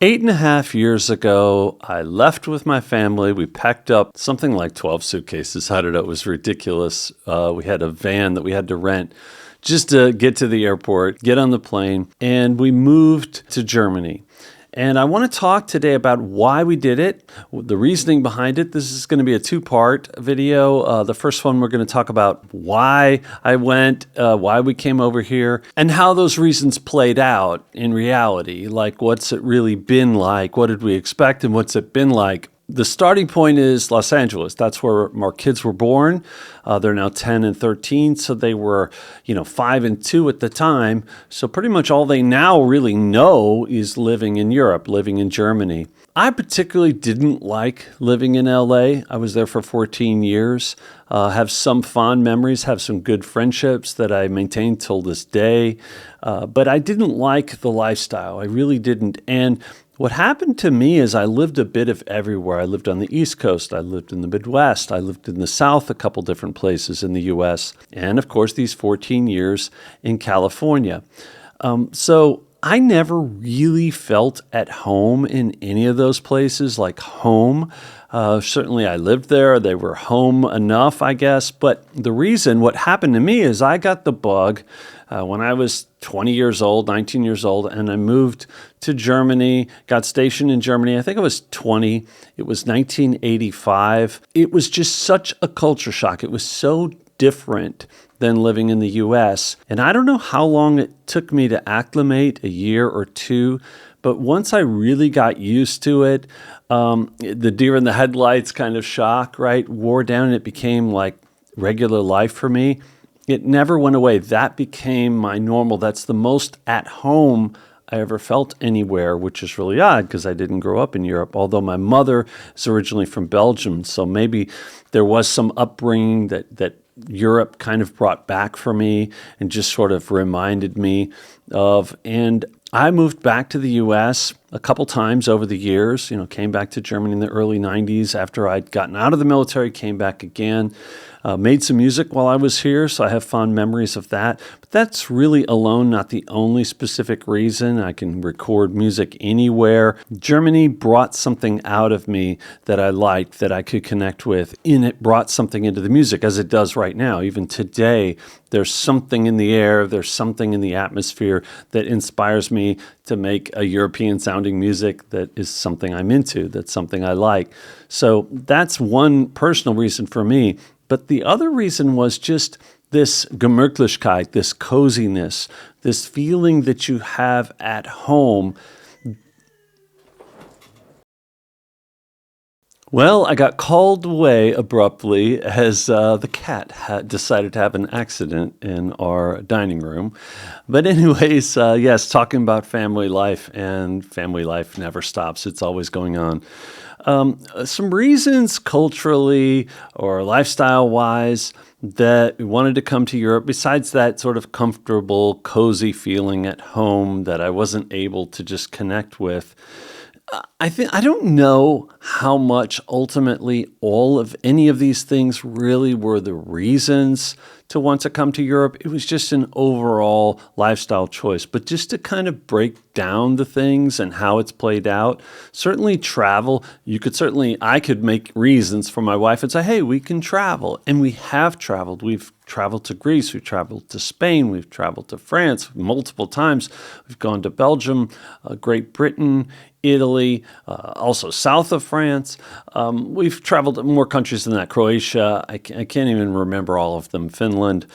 8.5 years ago, I left with my family. We packed up something like 12 suitcases. I don't know, it was ridiculous. We had a van that we had to rent just to get to the airport, get on the plane, and we moved to Germany. And I want to talk today about why we did it, the reasoning behind it. This is going to be a two-part video. The first one, we're going to talk about why I went, why we came over here, and how those reasons played out in reality. Like, what's it really been like? What did we expect, and what's it been like? The starting point is Los Angeles. That's where our kids were born. They're now 10 and 13, so they were, 5 and 2 at the time. So pretty much all they now really know is living in Europe, living in Germany. I particularly didn't like living in LA. I was there for 14 years. Have some fond memories, have some good friendships that I maintain till this day. But I didn't like the lifestyle. I really didn't. And what happened to me is I lived a bit of everywhere. I lived on the East Coast. I lived in the Midwest. I lived in the South, a couple different places in the U.S. And, of course, these 14 years in California. So I never really felt at home in any of those places, like home. Certainly I lived there. They were home enough, I guess. But what happened to me is I got the bug when I was 20 years old, 19 years old, and I moved to Germany, got stationed in Germany. I think I was 20. It was 1985. It was just such a culture shock. It was so different than living in the U.S. And I don't know how long it took me to acclimate, a year or two, but once I really got used to it, the deer in the headlights kind of shock, right, wore down, and it became like regular life for me. It never went away. That became my normal. That's the most at home I ever felt anywhere, which is really odd because I didn't grow up in Europe, although my mother is originally from Belgium. So maybe there was some upbringing that Europe kind of brought back for me and just sort of reminded me of. And I moved back to the U.S. a couple times over the years, came back to Germany in the early 90s after I'd gotten out of the military, came back again. Made some music while I was here, so I have fond memories of that. But that's really alone not the only specific reason. I can record music anywhere. Germany brought something out of me that I liked, that I could connect with, and it brought something into the music, as it does right now. Even today, there's something in the air, there's something in the atmosphere that inspires me to make a European-sounding music that is something I'm into, that's something I like. So that's one personal reason for me. But the other reason was just this Gemütlichkeit, this coziness, this feeling that you have at home. Well, I got called away abruptly as the cat had decided to have an accident in our dining room. But anyways, yes, talking about family life, and family life never stops. It's always going on. Some reasons culturally or lifestyle-wise that we wanted to come to Europe, besides that sort of comfortable, cozy feeling at home that I wasn't able to just connect with. I don't know how much ultimately all of any of these things really were the reasons to want to come to Europe. It was just an overall lifestyle choice. But just to kind of break down the things and how it's played out, certainly travel, I could make reasons for my wife and say, hey, we can travel. And we have traveled. We've traveled to Greece, we've traveled to Spain, we've traveled to France multiple times. We've gone to Belgium, Great Britain, Italy, also south of France. We've traveled to more countries than that. Croatia, I can't even remember all of them. Finland.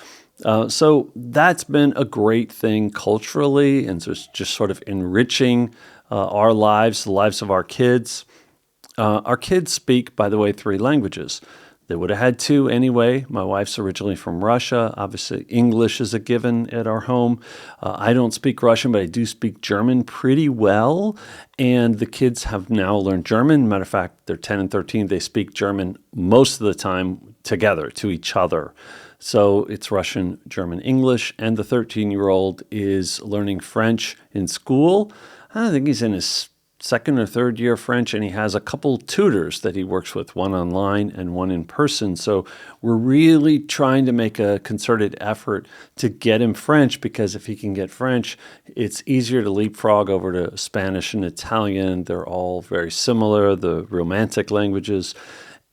So that's been a great thing culturally, and just sort of enriching our lives, the lives of our kids. Our kids speak, by the way, 3 languages. They would have had 2 anyway. My wife's originally from Russia. Obviously, English is a given at our home. I don't speak Russian, but I do speak German pretty well. And the kids have now learned German. Matter of fact, they're 10 and 13. They speak German most of the time together, to each other. So it's Russian, German, English. And the 13-year-old is learning French in school. I think he's in his second or third year French, and he has a couple tutors that he works with, one online and one in person. So we're really trying to make a concerted effort to get him French, because if he can get French, it's easier to leapfrog over to Spanish and Italian. They're all very similar, the Romantic languages.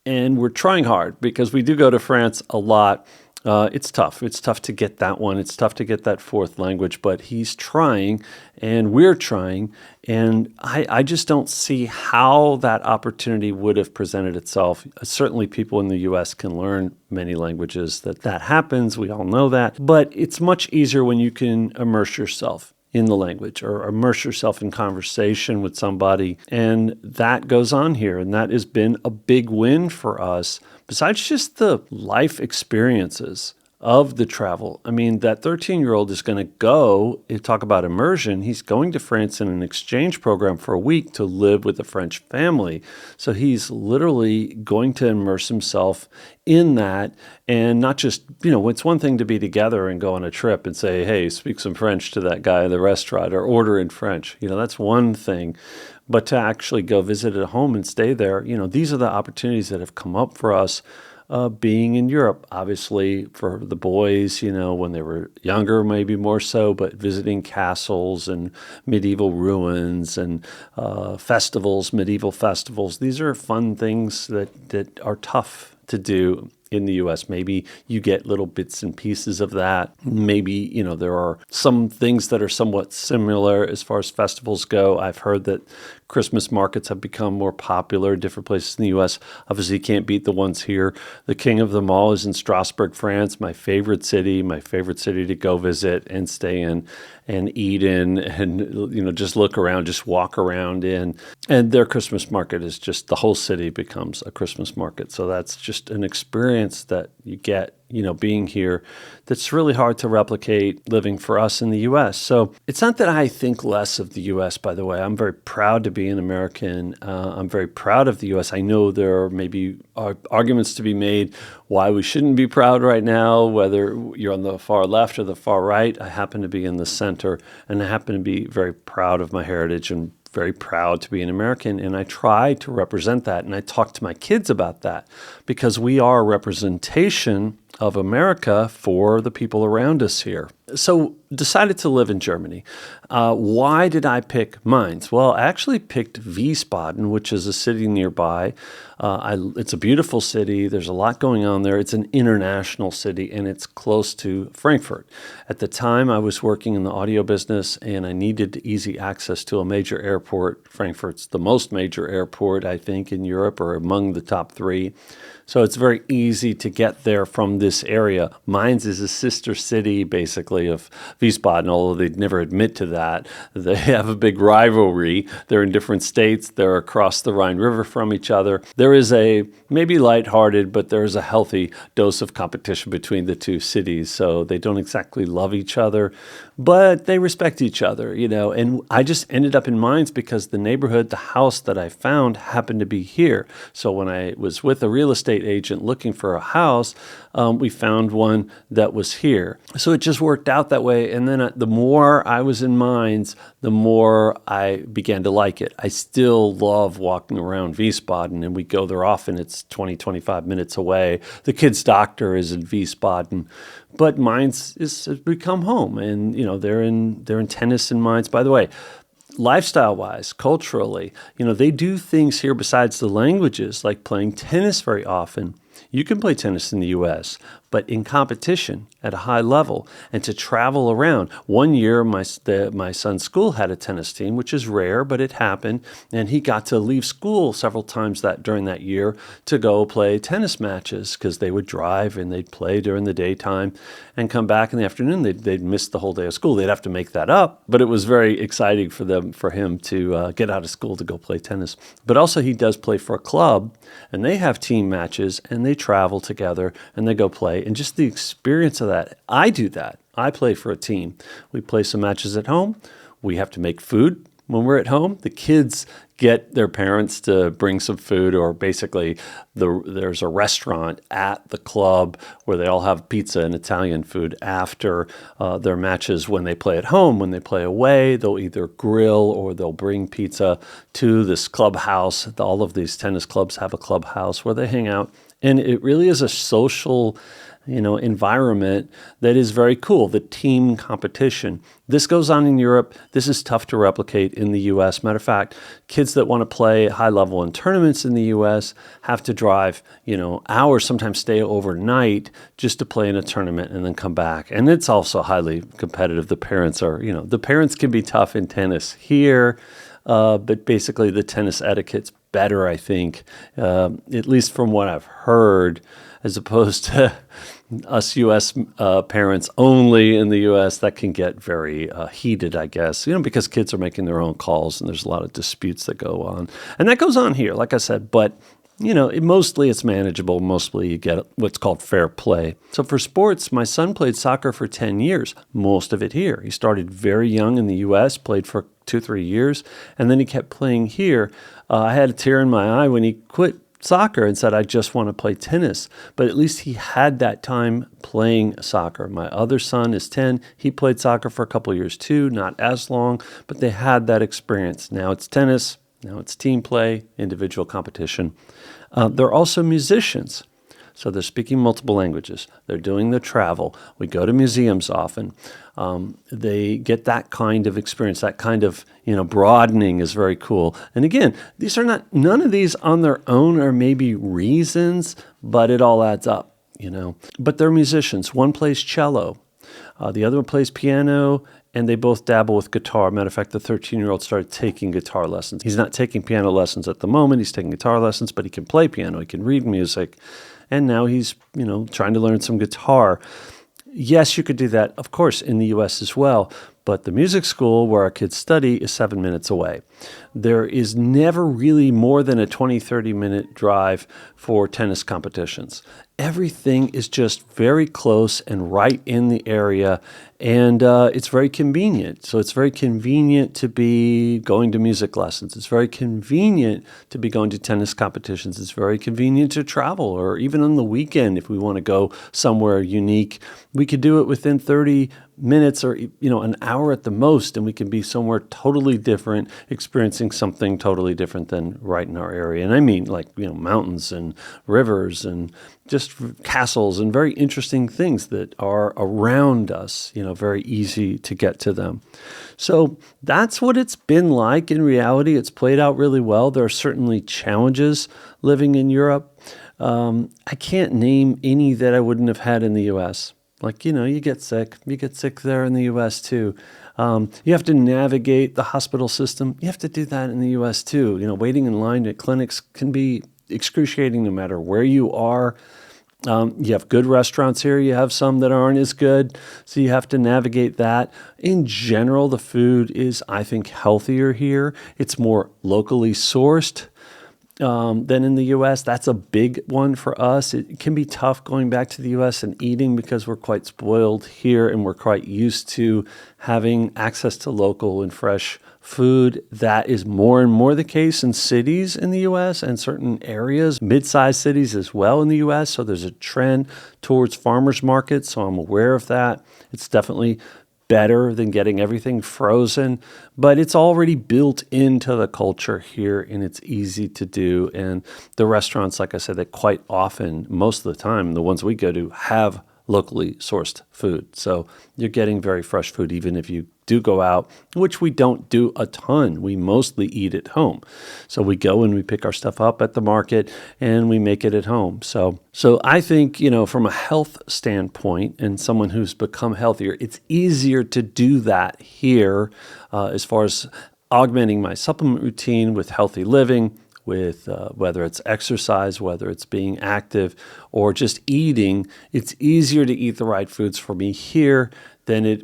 And we're trying hard because we do go to France a lot. It's tough. It's tough to get that one. It's tough to get that fourth language, but he's trying and we're trying. And I just don't see how that opportunity would have presented itself. Certainly people in the U.S. can learn many languages. That happens. We all know that. But it's much easier when you can immerse yourself in the language or immerse yourself in conversation with somebody. And that goes on here. And that has been a big win for us, besides just the life experiences of the travel. I mean, that 13-year-old is going to go, you talk about immersion, he's going to France in an exchange program for a week to live with a French family. So he's literally going to immerse himself in that. And not just, it's one thing to be together and go on a trip and say, hey, speak some French to that guy in the restaurant or order in French. That's one thing. But to actually go visit at home and stay there, these are the opportunities that have come up for us being in Europe. Obviously, for the boys, when they were younger, maybe more so, but visiting castles and medieval ruins and medieval festivals. These are fun things that are tough to do in the U.S. Maybe you get little bits and pieces of that. Maybe, there are some things that are somewhat similar as far as festivals go. I've heard that Christmas markets have become more popular in different places in the U.S. Obviously, you can't beat the ones here. The king of them all is in Strasbourg, France, my favorite city to go visit and stay in and eat in and, just look around, just walk around in. And their Christmas market is just, the whole city becomes a Christmas market. So that's just an experience that you get, being here, that's really hard to replicate living for us in the U.S. So it's not that I think less of the U.S., by the way. I'm very proud to be an American. I'm very proud of the U.S. I know there are maybe arguments to be made why we shouldn't be proud right now, whether you're on the far left or the far right. I happen to be in the center, and I happen to be very proud of my heritage and very proud to be an American, and I try to represent that, and I talk to my kids about that, because we are a representation of America for the people around us here. So decided to live in Germany. Why did I pick Mainz? Well, I actually picked Wiesbaden, which is a city nearby. It's a beautiful city. There's a lot going on there. It's an international city, and it's close to Frankfurt. At the time, I was working in the audio business, and I needed easy access to a major airport. Frankfurt's the most major airport, I think, in Europe, or among the top three. So it's very easy to get there from this area. Mainz is a sister city, basically, of Wiesbaden, although they'd never admit to that. They have a big rivalry. They're in different states. They're across the Rhine River from each other. There is a, maybe lighthearted, but there is a healthy dose of competition between the two cities. So they don't exactly love each other, but they respect each other, And I just ended up in Mainz because the neighborhood, the house that I found happened to be here. So when I was with a real estate agent looking for a house, we found one that was here. So it just worked out that way. And then the more I was in Mainz, the more I began to like it. I still love walking around Wiesbaden, and we go there often. It's 20, 25 minutes away. The kid's doctor is in Wiesbaden. But Mainz has become home, and they're in tennis in Mainz. By the way, lifestyle-wise, culturally, they do things here besides the languages, like playing tennis very often. You can play tennis in the U.S., but in competition at a high level, and to travel around. One year, my son's school had a tennis team, which is rare, but it happened, and he got to leave school several times during that year to go play tennis matches, because they would drive and they'd play during the daytime and come back in the afternoon. They'd miss the whole day of school. They'd have to make that up, but it was very exciting for him to get out of school to go play tennis. But also he does play for a club, and they have team matches, and they travel together, and they go play. And just the experience of that, I do that. I play for a team. We play some matches at home. We have to make food. When we're at home, the kids get their parents to bring some food, or basically there's a restaurant at the club where they all have pizza and Italian food after their matches. When they play at home, when they play away, they'll either grill or they'll bring pizza to this clubhouse. All of these tennis clubs have a clubhouse where they hang out. And it really is a social environment that is very cool, the team competition. This goes on in Europe. This is tough to replicate in the U.S. Matter of fact, kids that want to play high level in tournaments in the U.S. have to drive, hours, sometimes stay overnight just to play in a tournament and then come back. And it's also highly competitive. The parents can be tough in tennis here, but basically the tennis etiquette's better, I think, at least from what I've heard, as opposed to us U.S. Parents only in the U.S. That can get very heated, I guess, because kids are making their own calls and there's a lot of disputes that go on. And that goes on here, like I said, but mostly it's manageable. Mostly you get what's called fair play. So for sports, my son played soccer for 10 years, most of it here. He started very young in the U.S., played for 2-3 years, and then he kept playing here. I had a tear in my eye when he quit soccer and said, I just want to play tennis. But at least he had that time playing soccer. My other son is 10. He played soccer for a couple of years too, not as long, but they had that experience. Now it's tennis. Now it's team play, individual competition. They're also musicians. So they're speaking multiple languages. They're doing the travel. We go to museums often. They get that kind of experience, that kind of, broadening is very cool. And again, none of these on their own are maybe reasons, but it all adds up, But they're musicians. One plays cello. The other one plays piano, and they both dabble with guitar. Matter of fact, the 13-year-old started taking guitar lessons. He's not taking piano lessons at the moment. He's taking guitar lessons, but he can play piano. He can read music. And now he's, trying to learn some guitar. Yes, you could do that, of course, in the U.S. as well. But the music school where our kids study is 7 minutes away. There is never really more than a 20, 30-minute drive for tennis competitions. Everything is just very close and right in the area, and it's very convenient. So it's very convenient to be going to music lessons. It's very convenient to be going to tennis competitions. It's very convenient to travel, or even on the weekend if we want to go somewhere unique. We could do it within 30 minutes or an hour at the most, and we can be somewhere totally different, experiencing something totally different than right in our area. And I mean mountains and rivers and just castles and very interesting things that are around us, very easy to get to them. So that's what it's been like in reality. It's played out really well. There are certainly challenges living in Europe. I can't name any that I wouldn't have had in the U.S. Like, you get sick. You get sick there in the U.S. too. You have to navigate the hospital system. You have to do that in the U.S. too. Waiting in line at clinics can be excruciating no matter where you are. You have good restaurants here. You have some that aren't as good. So you have to navigate that. In general, the food is, I think, healthier here. It's more locally sourced than in the U.S. That's a big one for us. It can be tough going back to the U.S. and eating because we're quite spoiled here and we're quite used to having access to local and fresh food. That is more and more the case in cities in the U.S. and certain areas, mid-sized cities as well in the U.S. So there's a trend towards farmers markets. So I'm aware of that. It's definitely better than getting everything frozen, but it's already built into the culture here and it's easy to do. And the restaurants, like I said, they quite often, most of the time, the ones we go to have locally sourced food. So you're getting very fresh food, even if you do go out, which we don't do a ton. We mostly eat at home. So we go and we pick our stuff up at the market and we make it at home. So I think, from a health standpoint and someone who's become healthier, it's easier to do that here as far as augmenting my supplement routine with healthy living, with whether it's exercise, whether it's being active, or just eating. It's easier to eat the right foods for me here than it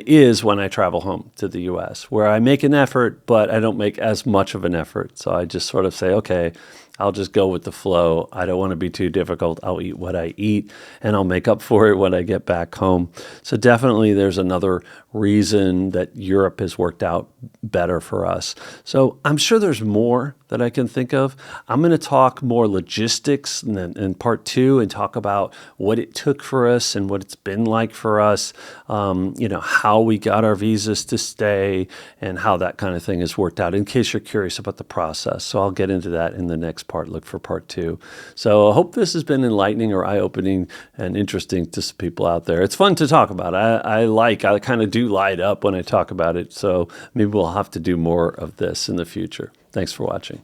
is when I travel home to the U.S., where I make an effort, but I don't make as much of an effort. So I just sort of say, okay, I'll just go with the flow. I don't want to be too difficult. I'll eat what I eat, and I'll make up for it when I get back home. So definitely there's another reason that Europe has worked out better for us. So I'm sure there's more that I can think of. I'm going to talk more logistics in part 2 and talk about what it took for us and what it's been like for us, how we got our visas to stay and how that kind of thing has worked out, in case you're curious about the process. So I'll get into that in the next part. Look for part 2. So I hope this has been enlightening or eye-opening and interesting to some people out there. It's fun to talk about. I kind of do light up when I talk about it. So maybe we'll have to do more of this in the future. Thanks for watching.